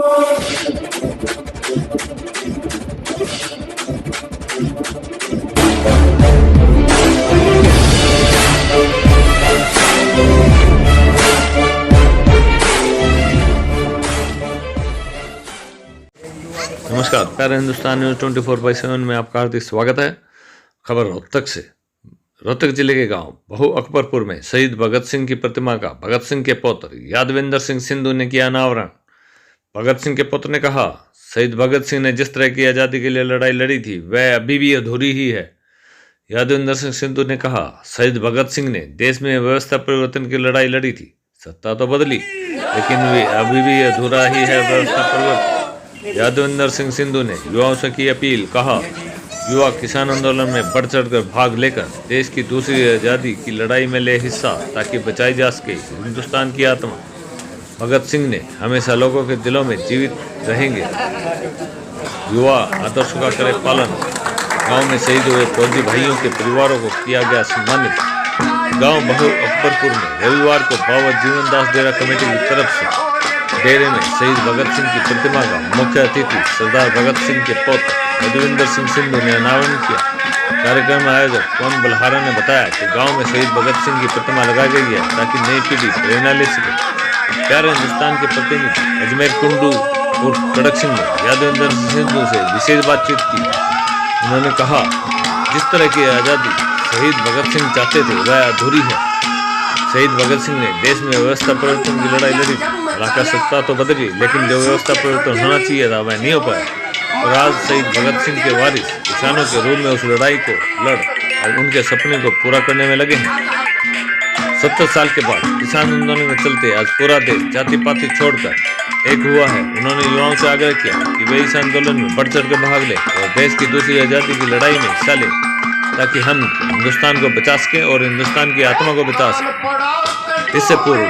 नमस्कार, प्यारे हिंदुस्तान न्यूज़ 24/7 में आपका हार्दिक स्वागत है। खबर रोहतक से। रोहतक जिले के गांव बहु अकबरपुर में शहीद भगत सिंह की प्रतिमा का भगत सिंह के पौत्र यादविंदर सिंह सिंधु ने किया अनावरण। भगत सिंह के पुत्र ने कहा, शहीद भगत सिंह ने जिस तरह की आज़ादी के लिए लड़ाई लड़ी थी वह अभी भी अधूरी ही है। यादविंदर सिंह सिंधु ने कहा, शहीद भगत सिंह ने देश में व्यवस्था परिवर्तन की लड़ाई लड़ी थी। सत्ता तो बदली लेकिन वे अभी भी अधूरा ही है व्यवस्था परिवर्तन। यादविंदर सिंह सिंधु ने युवाओं से की अपील। कहा, युवा किसान आंदोलन में बढ़ चढ़कर भाग लेकर देश की दूसरी आज़ादी की लड़ाई में ले हिस्सा ताकि बचाई जा सके हिंदुस्तान की आत्मा। भगत सिंह ने हमेशा लोगों के दिलों में जीवित रहेंगे। युवा आदर्शों का करे पालन। गांव में शहीद हुए फौजी भाइयों के परिवारों को किया गया सम्मानित। गांव बहु अकबरपुर में रविवार को बाबा जीवनदास डेरा कमेटी की तरफ से डेरे में शहीद भगत सिंह की प्रतिमा का मुख्य अतिथि सरदार भगत सिंह के पौत्र यादविंदर सिंह सिंधु ने अनावरण किया। कार्यक्रम आयोजक पवन बलहारा ने बताया कि गांव में शहीद भगत सिंह की प्रतिमा लगाई गई है ताकि नई पीढ़ी प्रेरणा ले सके। प्यारे हिंदुस्तान के प्रतिनिधि अजमेर कुंडू उर्फ कड़क सिंह ने यादविंदर सिंह सिंधु से विशेष बातचीत की। उन्होंने कहा, जिस तरह की आज़ादी शहीद भगत सिंह चाहते थे वह अधूरी है। शहीद भगत सिंह ने देश में व्यवस्था परिवर्तन की लड़ाई लड़ी थी। हालांकि सत्ता तो बदली लेकिन जो व्यवस्था परिवर्तन होना चाहिए था वह नहीं हो पाया। और आज शहीद भगत सिंह के वारिस किसानों के रूप में उस लड़ाई को लड़ और उनके सपने को पूरा करने में लगे हैं। 70 साल के बाद किसान आंदोलन के चलते आज पूरा देश जाति पाति छोड़कर एक हुआ है। उन्होंने युवाओं से आग्रह किया कि वे इस आंदोलन में बढ़ चढ़ कर भाग लें और देश की दूसरी आज़ादी की लड़ाई में हिस्सा लें ताकि हम हिंदुस्तान को बचा सकें और हिंदुस्तान की आत्मा को बचा सकें। इससे पूर्व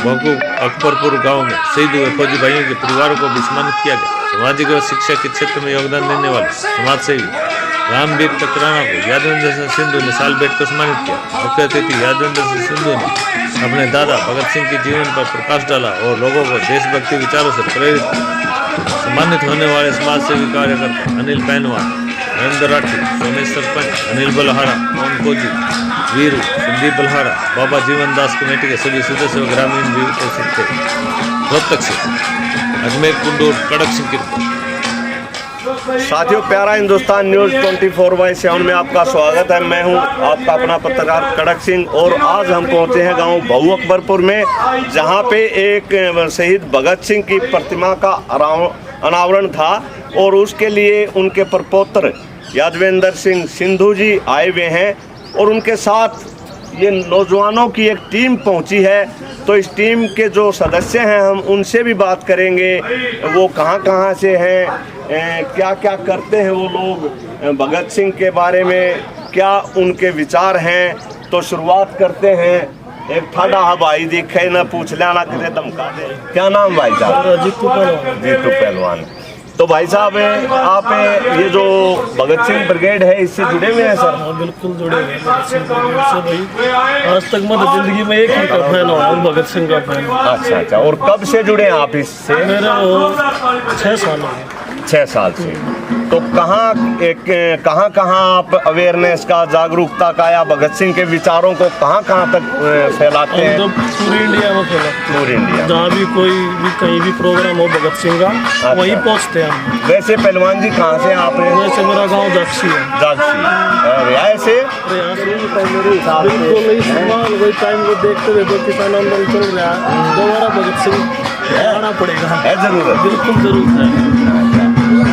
बहु अकबरपुर गांव में शहीद हुए फौजी भाइयों के परिवारों को भी सम्मानित किया गया। सामाजिक और शिक्षा के क्षेत्र में योगदान देने वाले समाजसेवी रामवीर कतराना को यादविंदर सिंह सिंधु ने साल भेंट कर सम्मानित किया। मुख्य अतिथि यादविंदर सिंह सिंधु ने अपने दादा भगत सिंह के जीवन पर प्रकाश डाला और लोगों को देशभक्ति विचारों से प्रेरित किया। सम्मानित होने वाले समाजसेवी कार्यकर्ता अनिल पैनवान, नरेंद्र राठी, सोमेश सरपंच, अनिल बलहारा, मोहन कोजी, वीरू, संदीप बलहारा, बाबा जीवनदास कमेटी के सभी सदस्य व ग्रामीण भी उपस्थित थे। रोहतक से अजमेर कुंडूर कड़क सिंह की रिपोर्ट। साथियों, प्यारा हिंदुस्तान न्यूज़ 24/7 में आपका स्वागत है। मैं हूं आपका अपना पत्रकार कड़क सिंह और आज हम पहुंचे हैं गांव बहु अकबरपुर में, जहां पे एक शहीद भगत सिंह की प्रतिमा का अनावरण था और उसके लिए उनके प्रपौत्र यादविंदर सिंह सिंधु जी आए हुए हैं और उनके साथ ये नौजवानों की एक टीम पहुंची है। तो इस टीम के जो सदस्य हैं हम उनसे भी बात करेंगे, वो कहां से हैं, क्या क्या करते हैं वो लोग, भगत सिंह के बारे में क्या उनके विचार हैं। तो शुरुआत करते हैं। एक ठाडा भाई दिखे ना पूछ लेना किसे धमका दे। क्या नाम भाई साहब? जीतू पहलवान। तो भाई साहब, आप ये जो भगत सिंह ब्रिगेड है इससे जुड़े हुए हैं सर? हाँ, बिल्कुल जुड़े हुए हैं भगत सिंह ब्रिगेड से भाई। आज तक मैं जिंदगी में एक ही का फैन हूँ, भगत सिंह का फैन। अच्छा। और कब से जुड़े हैं आप इससे? मेरे 6 साल हो गए। 6 साल से। तो कहाँ आप अवेयरनेस का, जागरूकता का या भगत सिंह के विचारों को कहाँ तक फैलाते हैं? तो पूरी इंडिया में फैलाते। पूरी इंडिया, जहाँ भी कोई भी कहीं भी प्रोग्राम हो भगत सिंह का, अच्छा, वहीं पहुँचते हैं हम। वैसे पहलवान जी कहाँ से आप? वैसे मेरा गाँव जागसी है। रियाय से? बिल्कुल वही टाइम को देखते हुए जो किसान आंदोलन चल रहा है, दोबारा भगत सिंह आना पड़ेगा। जरूर, बिल्कुल जरूर है।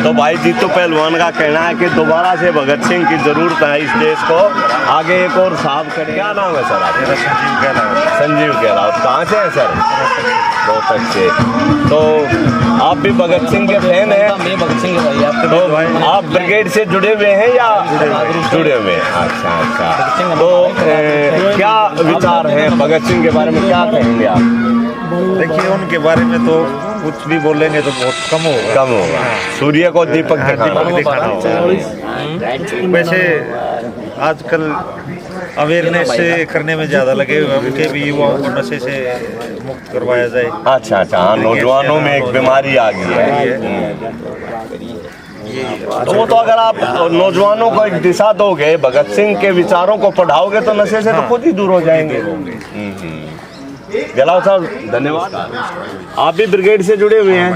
तो भाई जीतू पहलवान का कहना है कि दोबारा से भगत सिंह की जरूरत है इस देश को आगे एक और साफ करें। क्या नाम है सर आपका? संजीव गहलोत। कहाँ से हैं सर? बहुत अच्छे। तो आप भी भगत सिंह के फैन हैं? मैं भगत सिंह भाई। तो आप ब्रिगेड से जुड़े हुए हैं या जुड़े हुए हैं? अच्छा। तो क्या विचार है भगत सिंह के बारे में, क्या कहेंगे आप? देखिए, उनके बारे में तो कुछ भी बोलेंगे तो बहुत कम होगा। सूर्य को दीपक दिखाना होगा। वैसे आजकल अवेयरनेस करने में ज्यादा लगे हुए हैं कि भी युवाओं को नशे से मुक्त करवाया जाए। अच्छा अच्छा, हाँ, नौजवानों में एक बीमारी आ गई है। तो वो तो अगर आप नौजवानों को एक दिशा दोगे, भगत सिंह के विचारों को पढ़ाओगे तो नशे से तो खुद ही दूर हो जाएंगे। जलाओ साहब, धन्यवाद। आप भी ब्रिगेड से जुड़े हुए हैं?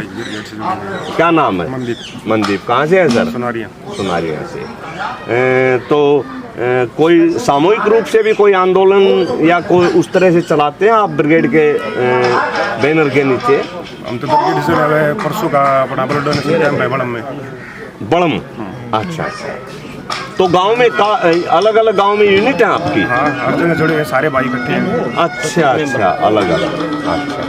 क्या नाम है? मनदीप। कहाँ से है सर? सुनारिया से। तो कोई सामूहिक रूप से भी कोई आंदोलन या कोई उस तरह से चलाते हैं आप ब्रिगेड के बैनर के नीचे? हम तो ब्रिगेड से परसों का अपना ब्लड डोनेशन कैंप है बड़म में। बड़म? अच्छा अच्छा। तो गांव में अलग अलग गांव में यूनिट है आपकी? हाँ, हर जगह जुड़े हैं, सारे भाई इकट्ठे हैं। अच्छा अच्छा, अलग अलग। अच्छा,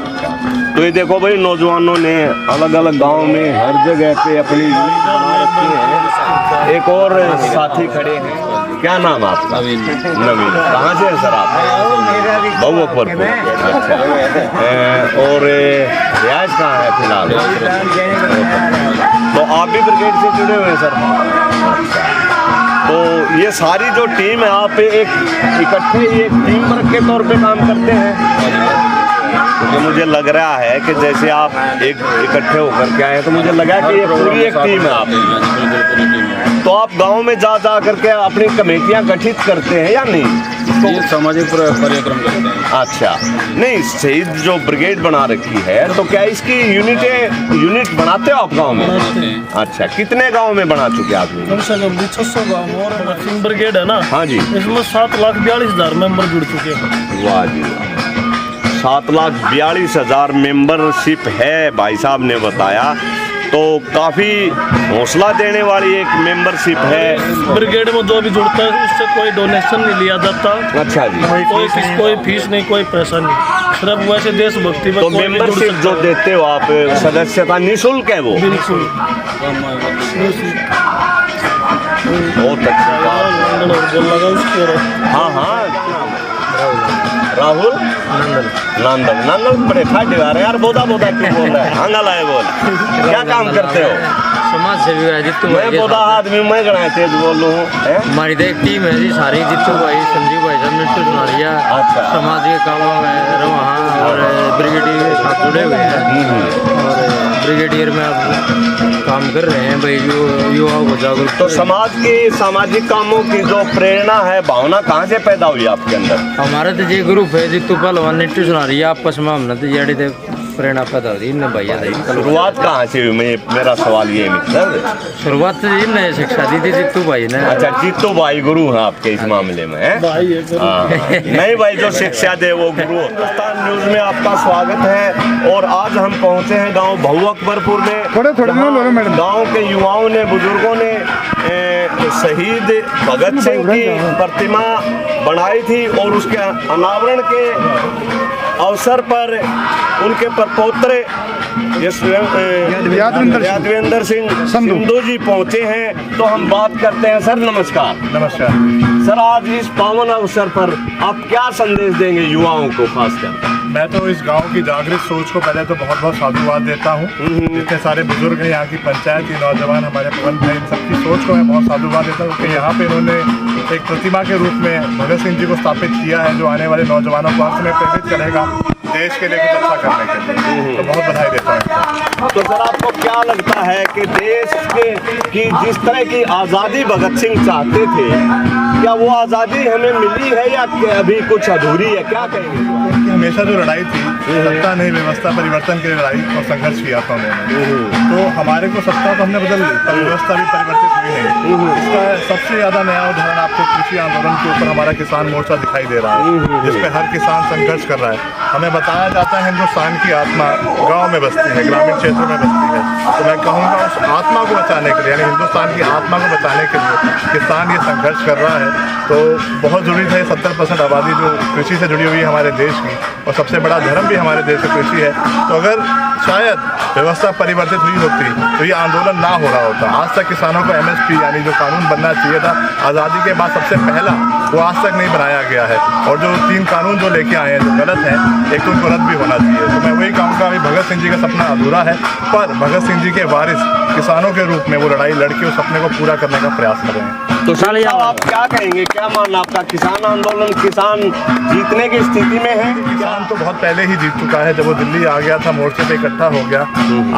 तो ये देखो भाई, नौजवानों ने अलग अलग गांव में हर जगह पे अपनी यूनिट बना रखी है। एक और साथी खड़े हैं, क्या नाम है आपका? नवीन। कहाँ से है सर आप? बहु अकबरपुर। अच्छा, और रियाज कहाँ है फिलहाल? तो आप भी ब्रिगेड से जुड़े हुए हैं सर? अच्छा, तो ये सारी जो टीम है, आप एक इकट्ठे एक टीम वर्क के तौर पे काम करते हैं? क्योंकि मुझे लग रहा है कि जैसे आप एक इकट्ठे होकर के आए, तो मुझे लगा कि ये पूरी एक टीम है आप। तो आप गांव में जा करके अपनी कमेटियां गठित करते हैं या नहीं? ये सामाजिक कार्यक्रम करते हैं। अच्छा, नहीं, शहीद जो ब्रिगेड बना रखी है, तो क्या इसकी यूनिट बनाते हो आप गांव में? अच्छा, कितने गांव में बना चुके आप? कम से कम 600 गाँव। और भगत सिंह ब्रिगेड है ना? हाँ जी। इसमें 7,42,000 मेंबर जुड़ चुके हैं। वाह जी, 7,42,000 मेंबरशिप है, भाई साहब ने बताया। तो काफी हौसला देने वाली एक मेंबरशिप है। ब्रिगेड में जो भी जुड़ता है उससे कोई डोनेशन नहीं लिया जाता। अच्छा जी। कोई फीस नहीं, कोई पैसा नहीं, सिर्फ वैसे देशभक्ति में। तो मेंबरशिप जो देते हो आप, सदस्यता निःशुल्क है वो? बिल्कुल। बहुत अच्छी बात। हाँ हाँ, राहुल नंदन बड़े खाटे आ रहे यार। बोदा क्यों बोल रहा है? हंगा लाए बोल। क्या काम करते हो? समाज सेवी है जितू मैं बोदा आदमी, मैं गणा तेज बोल रहा हूँ। हमारी तो एक टीम है जी सारी, जितू भाई, संजीव भाई साहब, मिट्टू सुनारिया। अच्छा। समाज के कामों में वहाँ और ब्रिगेडियर के साथ जुड़े हुए हैं। और ब्रिगेडियर में अब काम कर रहे हैं भाई, जो युवाओं को जागरूक। तो समाज के सामाजिक कामों की जो प्रेरणा है, भावना कहाँ से पैदा हुई आपके अंदर? हमारा तो ये ग्रुप है जितू पहलवान, मिट्टू सुनारिया, आपस में हमने तो जड़ी थे प्रेरणा पैदा हुई इन भैया। शुरुआत कहाँ से हुई? मेरा सवाल ये है। शुरुआत इनने शिक्षा दी थी जितू भाई ने। अच्छा, जितू भाई गुरु हैं आपके इस मामले में? नहीं भाई, जो शिक्षा दे वो गुरु। हिंदुस्तान न्यूज में आपका स्वागत है। और आज हम पहुंचे हैं गांव बहु अकबरपुर में। गांव के युवाओं ने, बुजुर्गों ने शहीद भगत सिंह की प्रतिमा बनाई थी, और उसके अनावरण के अवसर पर उनके परपोत्रे यादवेंद्र सिंह संधू जी पहुंचे हैं। तो हम बात करते हैं। सर नमस्कार। नमस्कार सर, आज इस पावन अवसर पर आप क्या संदेश देंगे युवाओं को खासकर? मैं तो इस गांव की जागृत सोच को पहले तो बहुत बहुत साधुवाद देता हूं। जितने सारे बुजुर्ग हैं, यहाँ की पंचायत के नौजवान, हमारे पवन भाई, इन सबकी सोच को मैं बहुत साधुवाद देता हूँ कि यहाँ पे इन्होंने एक प्रतिमा के रूप में भगत सिंह जी को स्थापित किया है, जो आने वाले नौजवानों को अंत में प्रेरित करेगा देश के लिए कुछ अच्छा करने के लिए। तो बहुत बधाई देता हूँ। तो सर, आपको क्या लगता है कि देश की जिस तरह की आज़ादी भगत सिंह चाहते थे, क्या वो आज़ादी हमें मिली है या अभी कुछ अधूरी है? क्या कहेंगे? हमेशा जो लड़ाई थी, सत्ता नहीं व्यवस्था परिवर्तन के लिए लड़ाई और संघर्ष किया था उन्होंने। तो हमारे को सत्ता तो हमने बदल ली, पर व्यवस्था भी परिवर्तित हुई नहीं। इसका सबसे ज्यादा नया उदाहरण आपको कृषि आंदोलन के ऊपर हमारा किसान मोर्चा दिखाई दे रहा है, जिसपे हर किसान संघर्ष कर रहा है। हमें बताया जाता है हिंदुस्तान की आत्मा गाँव में बसती है, ग्रामीण क्षेत्रों में बसती है। तो मैं कहूँगा उस आत्मा को बचाने के लिए, यानी हिंदुस्तान की आत्मा को बचाने के लिए किसान ये संघर्ष कर रहा है। तो बहुत जरूरी था। 70% आबादी जो कृषि से जुड़ी हुई है हमारे देश की, और सबसे बड़ा धर्म भी हमारे देश में कृषि है। तो अगर शायद व्यवस्था परिवर्तित हुई होती तो ये आंदोलन ना हो रहा होता। आज तक किसानों को MSP यानी जो कानून बनना चाहिए था आज़ादी के बाद सबसे पहला, वो आज तक नहीं बनाया गया है। और जो 3 कानून जो लेके आए हैं जो गलत हैं, एक तो उनको रद्द भी होना चाहिए। तो मैं वही कहूँगा, अभी भगत सिंह जी का सपना अधूरा है, पर भगत सिंह जी के वारिस किसानों के रूप में वो लड़ाई लड़के उस सपने को पूरा करने का प्रयास कर रहे हैं। तो साहब आप क्या कहेंगे, क्या मानना आपका? किसान आंदोलन, किसान जीतने की स्थिति में है? किसान तो बहुत पहले ही जीत चुका है, जब वो दिल्ली आ गया था, मोर्चे पे इकट्ठा हो गया।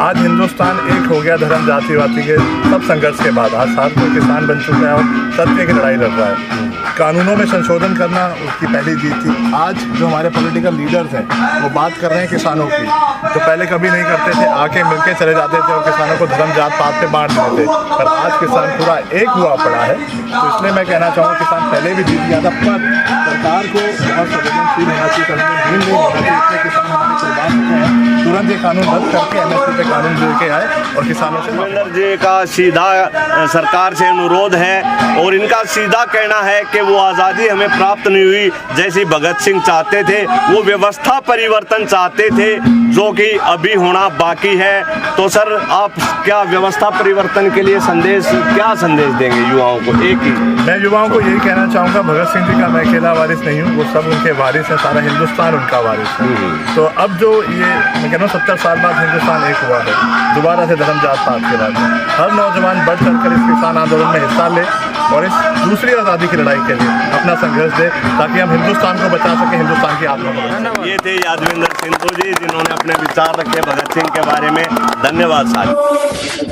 आज हिंदुस्तान एक हो गया धर्म जाति वाति के सब संघर्ष के बाद। आज साथ में किसान बन चुका है और सत्य की लड़ाई लड़ रहा है। कानूनों में संशोधन करना उसकी पहली जीत थी। आज जो हमारे पॉलिटिकल लीडर्स हैं वो बात कर रहे हैं किसानों की, तो पहले कभी नहीं करते थे, आके मिलके चले जाते थे और किसानों को धर्म जात पात पे बांट देते थे। पर आज किसान पूरा एक हुआ पड़ा है, तो इसलिए मैं कहना चाहूँगा किसान पहले भी जीत गया था, पर सरकार को बहुत संवेदनशील होना चाहिए, कभी भूल नहीं होना चाहिए। इसलिए किसान हमारे कुर्बान होते हैं, तुरंत ये कानून रद्द करके MSP पे कानून लेके आए और किसानों से राघवेंद्र जी का सीधा सरकार से अनुरोध है और इनका सीधा कहना है कि वो आज़ादी हमें प्राप्त नहीं हुई जैसी भगत सिंह चाहते थे, वो व्यवस्था परिवर्तन चाहते थे जो कि अभी होना बाकी है। तो सर आप क्या व्यवस्था परिवर्तन के लिए क्या संदेश देंगे युवाओं को? एक ही मैं युवाओं को यही कहना चाहूँगा, भगत सिंह जी का मैं अकेला वारिस नहीं हूँ, वो सब उनके वारिस है, सारा हिंदुस्तान उनका वारिस है। तो अब जो ये मैं कह रहा हूँ 70 साल बाद हिंदुस्तान एक हुआ है, दोबारा से धर्म जात पात के बाद हर नौजवान बढ़ चढ़ कर इस किसान आंदोलन में हिस्सा ले और इस दूसरी आज़ादी की लड़ाई के लिए अपना संघर्ष दे, ताकि हम हिंदुस्तान को बचा सकें, हिंदुस्तान की आत्मा को बचा सकें। ये थे यादवेंद्र सिंह जी जिन्होंने अपने विचार रखे भगत सिंह के बारे में। धन्यवाद साहब।